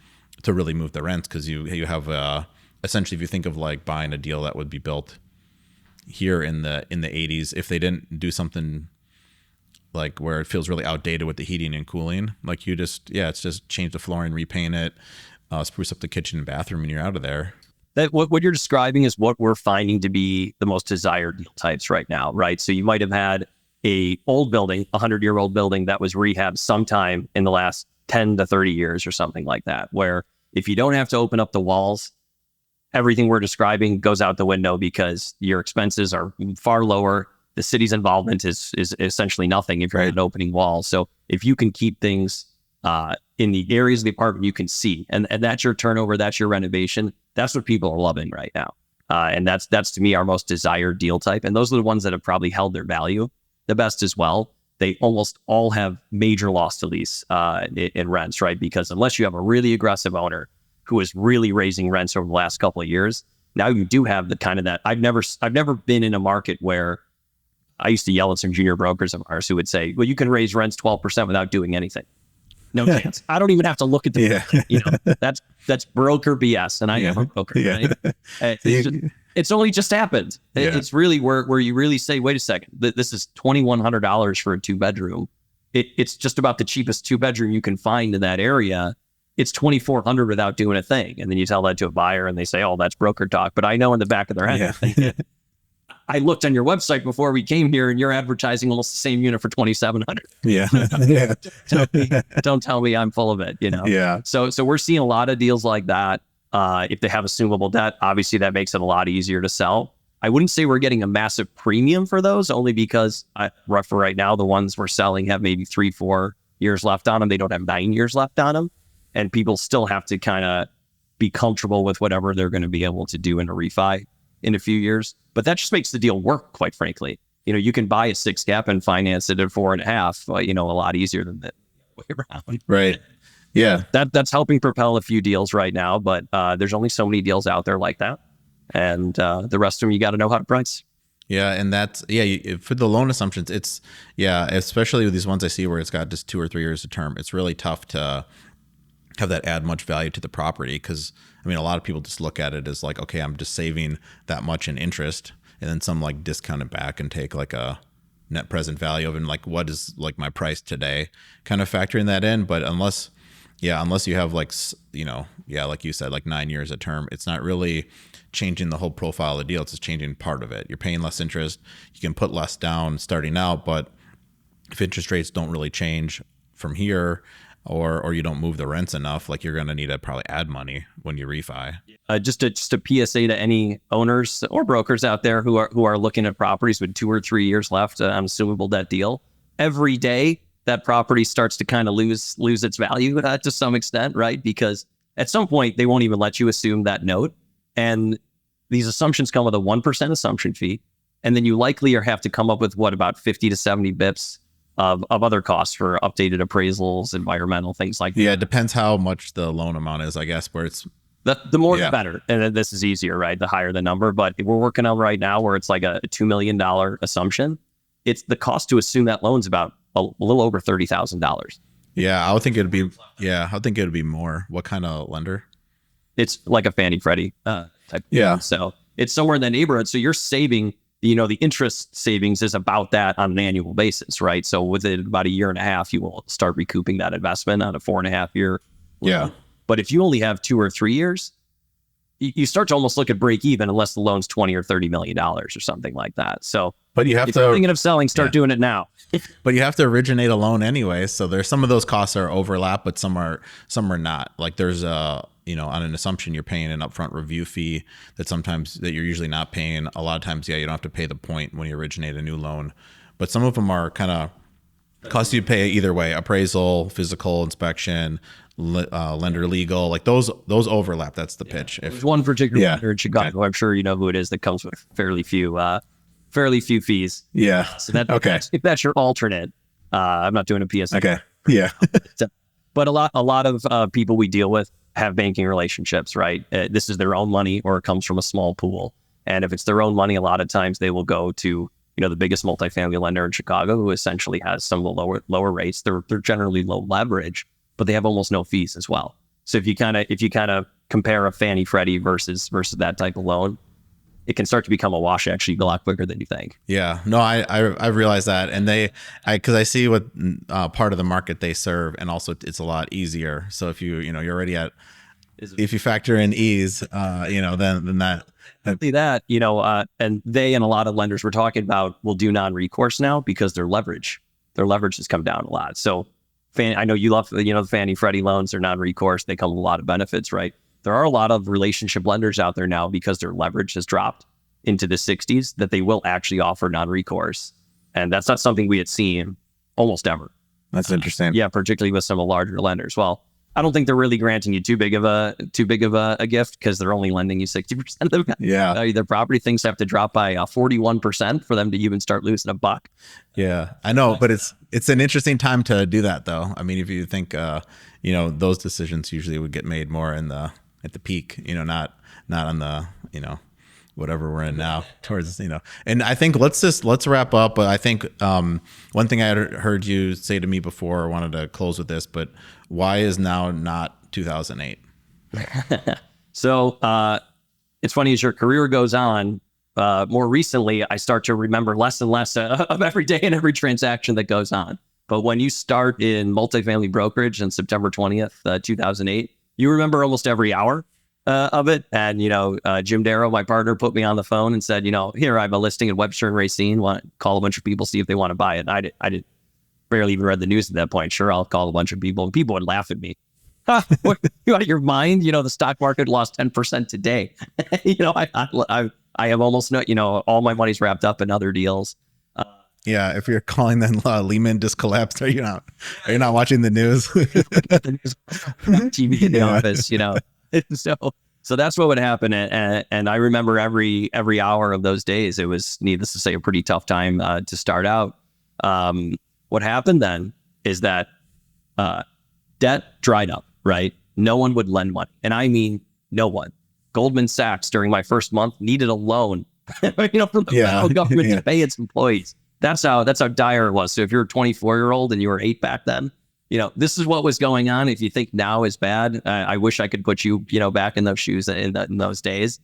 really move the rents because you have essentially, if you think of like buying a deal that would be built here in the 80s, if they didn't do something like where it feels really outdated with the heating and cooling, like it's just change the flooring, repaint it, spruce up the kitchen and bathroom, and you're out of there. That what you're describing is what we're finding to be the most desired deal types right now, right? So you might have had a old building, 100-year-old building that was rehabbed sometime in the last 10 to 30 years or something like that, where if you don't have to open up the walls, everything we're describing goes out the window because your expenses are far lower. The city's involvement is essentially nothing if you're at an opening wall. So if you can keep things in the areas of the apartment you can see, and that's your turnover, that's your renovation, that's what people are loving right now. And that's to me our most desired deal type. And those are the ones that have probably held their value the best as well. They almost all have major loss to lease in rents, right? Because unless you have a really aggressive owner who is really raising rents over the last couple of years, now you do have the kind of that. I've never been in a market where I used to yell at some junior brokers of ours who would say, well, you can raise rents 12% without doing anything. No chance. I don't even have to look at the, that's broker BS. And I am a broker, right? It's only just happened. It's really where you really say, wait a second, this is $2,100 for a 2-bedroom. It's just about the cheapest 2-bedroom you can find in that area. It's $2,400 without doing a thing. And then you tell that to a buyer and they say, oh, that's broker talk. But I know in the back of their head, I looked on your website before we came here and you're advertising almost the same unit for $2,700. Don't tell me I'm full of it, So we're seeing a lot of deals like that. If they have assumable debt, obviously that makes it a lot easier to sell. I wouldn't say we're getting a massive premium for those, only because for right now, the ones we're selling have maybe 3-4 years left on them. They don't have 9 years left on them. And people still have to kind of be comfortable with whatever they're going to be able to do in a refi in a few years. But that just makes the deal work, quite frankly. You can buy a 6 cap and finance it at 4.5, a lot easier than that way around. Right. Yeah. That's helping propel a few deals right now, but there's only so many deals out there like that. And the rest of them, you got to know how to price. Yeah. And that's, for the loan assumptions, it's, especially with these ones I see where it's got just 2 or 3 years of term, it's really tough to have that add much value to the property. Because a lot of people just look at it as like, okay, I'm just saving that much in interest, and then some like discount it back and take like a net present value of it, and like what is like my price today, kind of factoring that in. But unless you have like like you said, like 9 years of term, it's not really changing the whole profile of the deal. It's just changing part of it. You're paying less interest, you can put less down starting out, but if interest rates don't really change from here, or you don't move the rents enough, like you're going to need to probably add money when you refi. Just a PSA to any owners or brokers out there who are looking at properties with 2 or 3 years left on assumable debt deal. Every day that property starts to kind of lose its value to some extent, right? Because at some point they won't even let you assume that note, and these assumptions come with a 1% assumption fee, and then you likely have to come up with about 50 to 70 bips of other costs for updated appraisals, environmental things like that. Yeah, it depends how much the loan amount is, I guess, where it's... The more the better. And this is easier, right? The higher the number. But we're working on right now where it's like a $2 million assumption. It's the cost to assume that loan's about a little over $30,000. Yeah, I think it'd be more. What kind of lender? It's like a Fannie Freddie type. Yeah. So it's somewhere in that neighborhood. So you're saving... the interest savings is about that on an annual basis, right? So within about a year and a half, you will start recouping that investment on a 4.5 year. Yeah. But if you only have 2 or 3 years, you start to almost look at break even unless the loan's $20 or $30 million or something like that. So, but you have if you're thinking of selling, start doing it now. But you have to originate a loan anyway. So there's some of those costs are overlap, but some are not. Like there's on an assumption, you're paying an upfront review fee that you're usually not paying. A lot of times, you don't have to pay the point when you originate a new loan, but some of them are kind of cost you to pay either way: appraisal, physical inspection, lender legal. Like those overlap. That's the pitch. There's one particular lender in Chicago. I'm sure you know who it is, that comes with fairly few fees. Yeah. So if that's your alternate, I'm not doing a PSA. Okay. Yeah. But a lot of people we deal with have banking relationships, right? This is their own money, or it comes from a small pool. And if it's their own money, a lot of times they will go to the biggest multifamily lender in Chicago, who essentially has some of the lower rates. They're generally low leverage, but they have almost no fees as well. So if you kind of compare a Fannie Freddie versus that type of loan, it can start to become a wash actually a lot quicker than you think. Yeah, no, I realize that, and because I see what part of the market they serve, and also it's a lot easier. So if you're already at if you factor in ease, then that. Exactly that, and they and a lot of lenders we're talking about will do non-recourse now because their leverage has come down a lot. So I know you love, the Fannie Freddie loans are non-recourse. They come with a lot of benefits, right? There are a lot of relationship lenders out there now because their leverage has dropped into the 60s that they will actually offer non-recourse. And that's not something we had seen almost ever. That's interesting. Yeah, particularly with some of the larger lenders. Well, I don't think they're really granting you too big of a gift because they're only lending you 60% of their property. Things have to drop by 41% for them to even start losing a buck. Yeah, I know, but it's an interesting time to do that, though. I mean, if you think those decisions usually would get made more at the peak, not on the whatever we're in now towards, and I think let's wrap up. But I think one thing I had heard you say to me before, I wanted to close with this, but why is now not 2008? So it's funny, as your career goes on, more recently, I start to remember less and less of every day and every transaction that goes on. But when you start in multifamily brokerage on September 20th, 2008, you remember almost every hour of it. And, Jim Darrow, my partner, put me on the phone and said, here, I have a listing at Webster and Racine. Want to call a bunch of people, see if they want to buy it. And I did barely even read the news at that point. Sure, I'll call a bunch of people, and people would laugh at me. What, you out of your mind? The stock market lost 10% today. I have almost all my money's wrapped up in other deals. Yeah, if you're calling then Lehman just collapsed, are you not watching the news? TV in the office, So that's what would happen, and I remember every hour of those days. It was, needless to say, a pretty tough time to start out. What happened then is that debt dried up. Right, no one would lend money, and I mean no one. Goldman Sachs during my first month needed a loan, from the federal government to pay its employees. That's how dire it was. So if you're a 24-year-old and you were 8 back then, this is what was going on. If you think now is bad, I wish I could put you, back in those shoes in those days.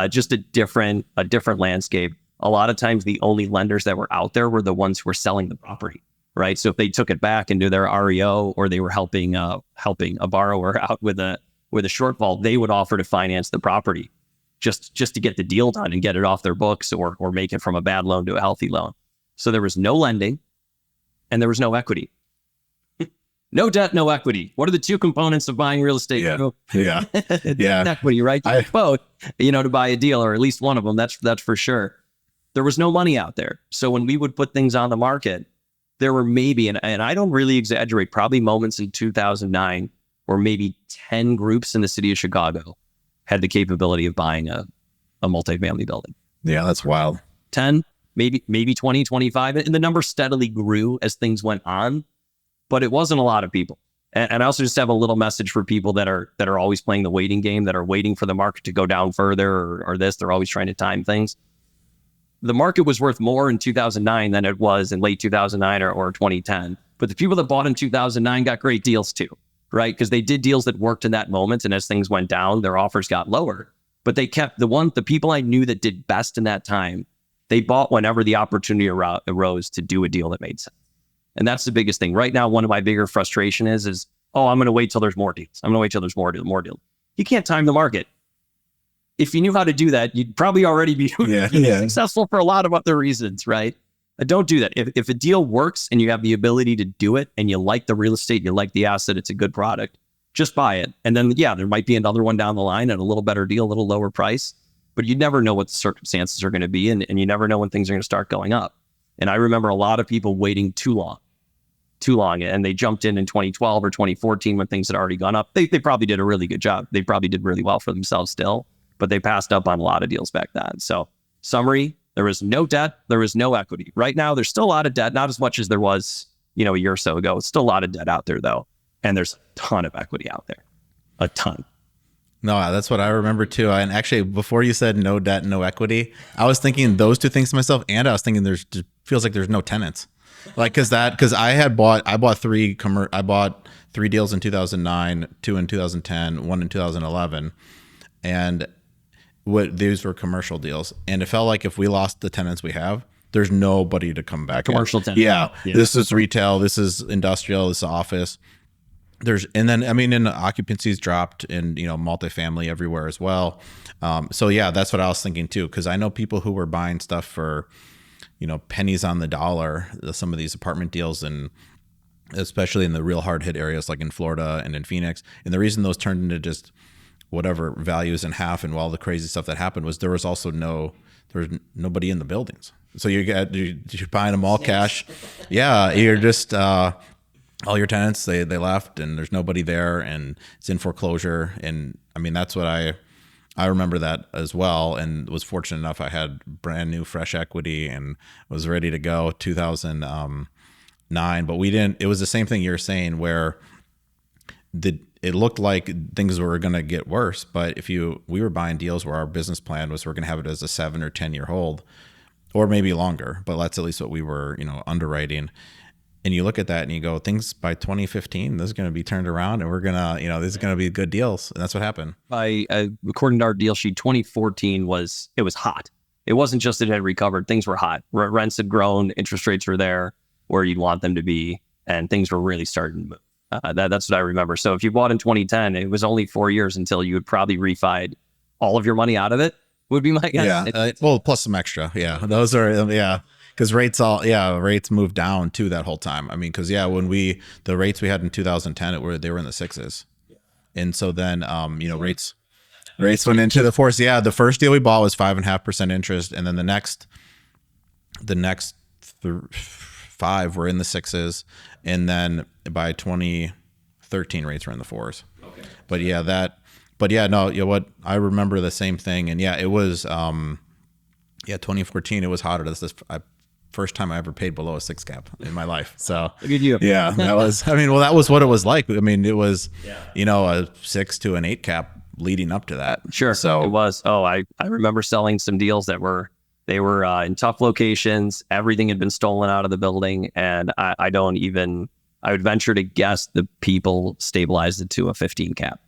Just a different landscape. A lot of times, the only lenders that were out there were the ones who were selling the property, right? So if they took it back into their REO, or they were helping a borrower out with a shortfall, they would offer to finance the property just to get the deal done and get it off their books, or make it from a bad loan to a healthy loan. So there was no lending, and there was no equity. No debt, no equity. What are the two components of buying real estate? Yeah. Equity, right? Both, to buy a deal, or at least one of them. That's for sure. There was no money out there. So when we would put things on the market, there were maybe, and I don't really exaggerate, probably moments in 2009 where maybe 10 groups in the city of Chicago had the capability of buying a multifamily building. Yeah, that's wild. 10, maybe 20, 25. And the number steadily grew as things went on, but it wasn't a lot of people. And I also just have a little message for people that are always playing the waiting game, that are waiting for the market to go down further, or this. They're always trying to time things. The market was worth more in 2009 than it was in late 2009 or 2010. But the people that bought in 2009 got great deals too, right? Because they did deals that worked in that moment. And as things went down, their offers got lower. But they kept the people I knew that did best in that time, they bought whenever the opportunity arose to do a deal that made sense. And that's the biggest thing. Right now, one of my bigger frustration is, I'm going to wait till there's more deals. I'm going to wait till there's more deals. You can't time the market. If you knew how to do that, you'd probably already be successful for a lot of other reasons, right? Don't do that. If a deal works and you have the ability to do it, and you like the real estate, you like the asset, it's a good product, just buy it. And then, there might be another one down the line at a little better deal, a little lower price, but you never know what the circumstances are going to be. And you never know when things are going to start going up. And I remember a lot of people waiting too long. And they jumped in 2012 or 2014 when things had already gone up. They probably did a really good job. They probably did really well for themselves still, but they passed up on a lot of deals back then. So summary, there was no debt. There was no equity. Right now, there's still a lot of debt, not as much as there was, a year or so ago. It's still a lot of debt out there though. And there's a ton of equity out there, a ton. No, that's what I remember too. And actually, before you said no debt, no equity, I was thinking those two things to myself, and I was thinking feels like there's no tenants. Like, because I bought three deals in 2009, 2 in 2010, 1 in 2011, and these were commercial deals. And it felt like if we lost the tenants we have, there's nobody to come back. Commercial tenants. Yeah. This is retail. This is industrial. This is office. and then I mean, and occupancies dropped in, multifamily everywhere as well. So yeah, that's what I was thinking too, because I know people who were buying stuff for, pennies on the dollar, some of these apartment deals, and especially in the real hard hit areas like in Florida and in Phoenix. And the reason those turned into just whatever values in half and all the crazy stuff that happened was there was nobody in the buildings. So you're buying them all cash. Yeah, you're just all your tenants they left and there's nobody there and it's in foreclosure. And I mean that's what I remember that as well, and was fortunate enough I had brand new fresh equity and was ready to go 2009. But we didn't. It was the same thing you're saying where it looked like things were going to get worse. But we were buying deals where our business plan was we're going to have it as a 7 or 10 year hold, or maybe longer. But that's at least what we were underwriting. And you look at that and you go, things by 2015, this is going to be turned around and we're going to, this is going to be good deals. And that's what happened. According to our deal sheet, 2014 was hot. It wasn't just it had recovered. Things were hot. Rents had grown. Interest rates were there where you'd want them to be. And things were really starting to move. That's what I remember. So if you bought in 2010, it was only 4 years until you would probably refied all of your money out of it, would be my guess. Yeah. Well, plus some extra. Yeah. Those are, yeah. Because rates moved down too that whole time. I mean, because when the rates we had in 2010, they were in the sixes, and so then rates went into the fours. Yeah, the first deal we bought was 5.5% interest, and then the next 5 were in the sixes, and then by 2013 rates were in the fours. Okay. But what I remember the same thing, and it was 2014. It was hotter. First time I ever paid below a 6 cap in my life. So look at you. Yeah, that was what it was like. I mean, it was, a 6 to an 8 cap leading up to that. Sure. So it was. Oh, I remember selling some deals that were in tough locations. Everything had been stolen out of the building. And I would venture to guess the people stabilized it to a 15 cap.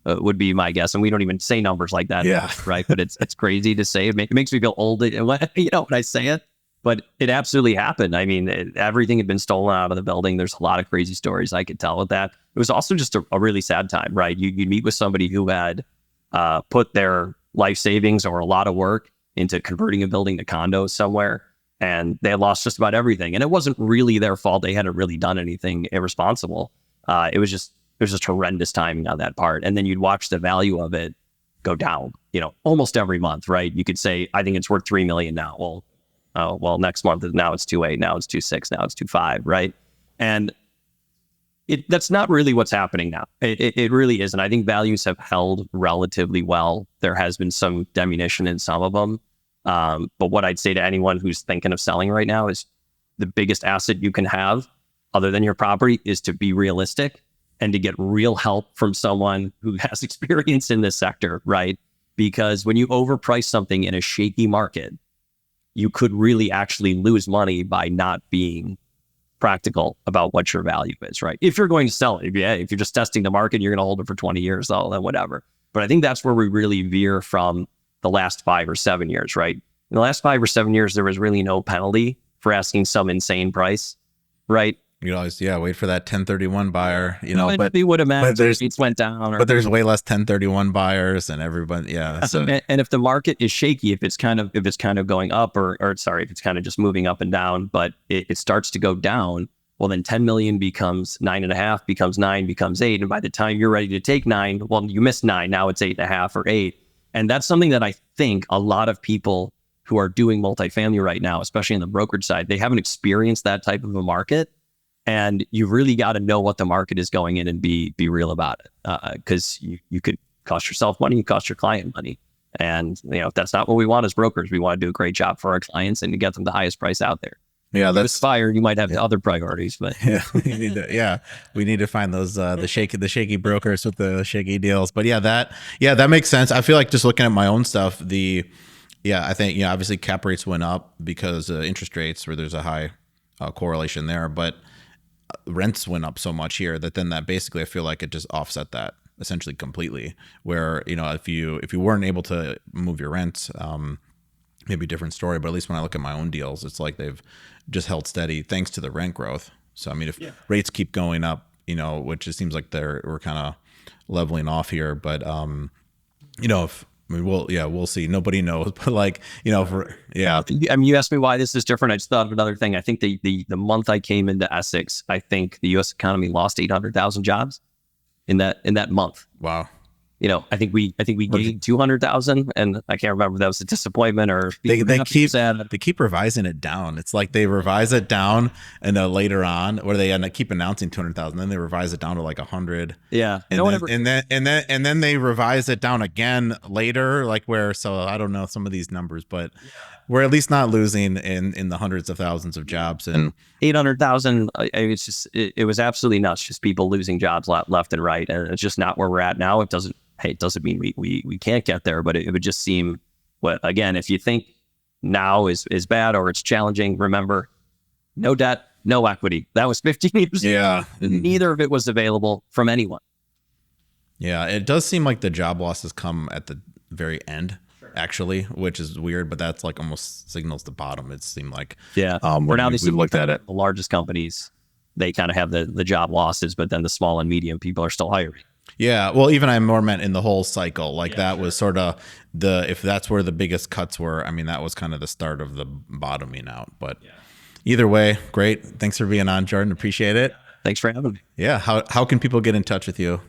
Would be my guess. And we don't even say numbers like that. Yeah. Right. But it's crazy to say. It makes me feel old, when I say it. But it absolutely happened. I mean, everything had been stolen out of the building. There's a lot of crazy stories I could tell with that. It was also just a really sad time, right? You'd meet with somebody who had put their life savings or a lot of work into converting a building to condos somewhere, and they had lost just about everything. And it wasn't really their fault. They hadn't really done anything irresponsible. It was just horrendous timing on that part. And then you'd watch the value of it go down, almost every month, right? You could say, I think it's worth $3 million now. Well, next month, now it's 2.8, now it's 2.6, now it's 2.5, right? And that's not really what's happening now. It really isn't. I think values have held relatively well. There has been some diminution in some of them. But what I'd say to anyone who's thinking of selling right now is the biggest asset you can have, other than your property, is to be realistic and to get real help from someone who has experience in this sector, right? Because when you overprice something in a shaky market, you could really actually lose money by not being practical about what your value is, right? If you're going to sell it, if you're just testing the market, you're going to hold it for 20 years, then whatever. But I think that's where we really veer from the last 5 or 7 years, right? In the last 5 or 7 years, there was really no penalty for asking some insane price, right? You always, wait for that 1031 buyer, but you would imagine rates went down. But there's way less 1031 buyers and everybody, So. And if the market is shaky, if it's kind of going up if it's kind of just moving up and down, but it starts to go down, well, then 10 million becomes 9.5, becomes 9, becomes 8. And by the time you're ready to take 9, well, you missed 9. Now it's 8.5 or 8. And that's something that I think a lot of people who are doing multifamily right now, especially on the brokerage side, they haven't experienced that type of a market. And you've really got to know what the market is going in and be real about it, because you could cost yourself money, you cost your client money. And that's not what we want as brokers. We want to do a great job for our clients and to get them the highest price out there. Yeah, that's fire. You might have other priorities, but we need to find those the shaky brokers with the shaky deals. But that makes sense. I feel like just looking at my own stuff, I think obviously cap rates went up because interest rates, where there's a high correlation there, but rents went up so much here that basically I feel like it just offset that essentially completely. Where if you weren't able to move your rents, maybe a different story. But at least when I look at my own deals, it's like they've just held steady thanks to the rent growth. So I mean, if rates keep going up, which it seems like we're kind of leveling off here. But if we'll see. Nobody knows, but I mean, you asked me why this is different. I just thought of another thing. I think the month I came into Essex, I think the U.S. economy lost 800,000 jobs in that month. Wow. I think we gained 200,000, and I can't remember if that was a disappointment or they keep revising it down. It's like they revise it down, and later on, where they keep announcing 200,000, then they revise it down to like 100. Yeah, and then they revise it down again later, so I don't know some of these numbers, but we're at least not losing in the hundreds of thousands of jobs. And 800,000, it's just it was absolutely nuts. Just people losing jobs left and right, and it's just not where we're at now. It doesn't mean we can't get there, but it would just seem, again, if you think now is bad or it's challenging, remember, no debt, no equity. That was 15 years ago. Yeah. Neither of it was available from anyone. Yeah, it does seem like the job losses come at the very end, actually, which is weird, but that's like almost signals the bottom. It seemed like. Yeah. When we looked at it. The largest companies, they kind of have the job losses, but then the small and medium people are still hiring. Yeah, well, even I more meant in the whole cycle. That was sort of if that's where the biggest cuts were, I mean, that was kind of the start of the bottoming out. But either way, great. Thanks for being on, Jordan. Appreciate it. Thanks for having me. Yeah. How can people get in touch with you?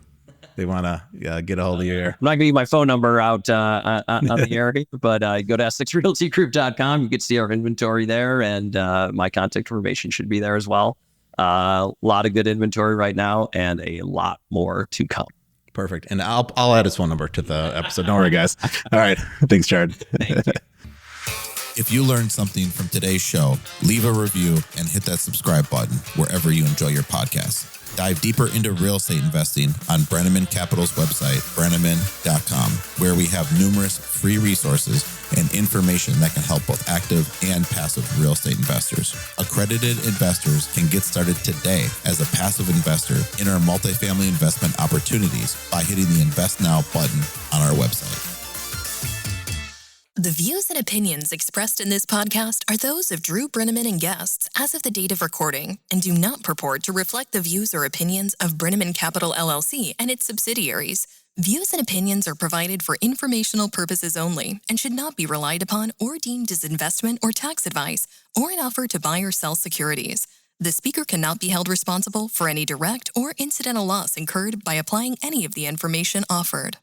They want to get a hold of you here. I'm not going to give my phone number out on the air, but go to EssexRealtyGroup.com. You can see our inventory there, and my contact information should be there as well. A lot of good inventory right now, and a lot more to come. Perfect. And I'll add his phone number to the episode. Don't worry, guys. All right. Thanks, Jordan. Thank you. If you learned something from today's show, leave a review and hit that subscribe button wherever you enjoy your podcast. Dive deeper into real estate investing on Brenneman Capital's website, brenneman.com, where we have numerous free resources and information that can help both active and passive real estate investors. Accredited investors can get started today as a passive investor in our multifamily investment opportunities by hitting the Invest Now button on our website. The views and opinions expressed in this podcast are those of Drew Brenneman and guests as of the date of recording and do not purport to reflect the views or opinions of Brenneman Capital LLC and its subsidiaries. Views and opinions are provided for informational purposes only and should not be relied upon or deemed as investment or tax advice or an offer to buy or sell securities. The speaker cannot be held responsible for any direct or incidental loss incurred by applying any of the information offered.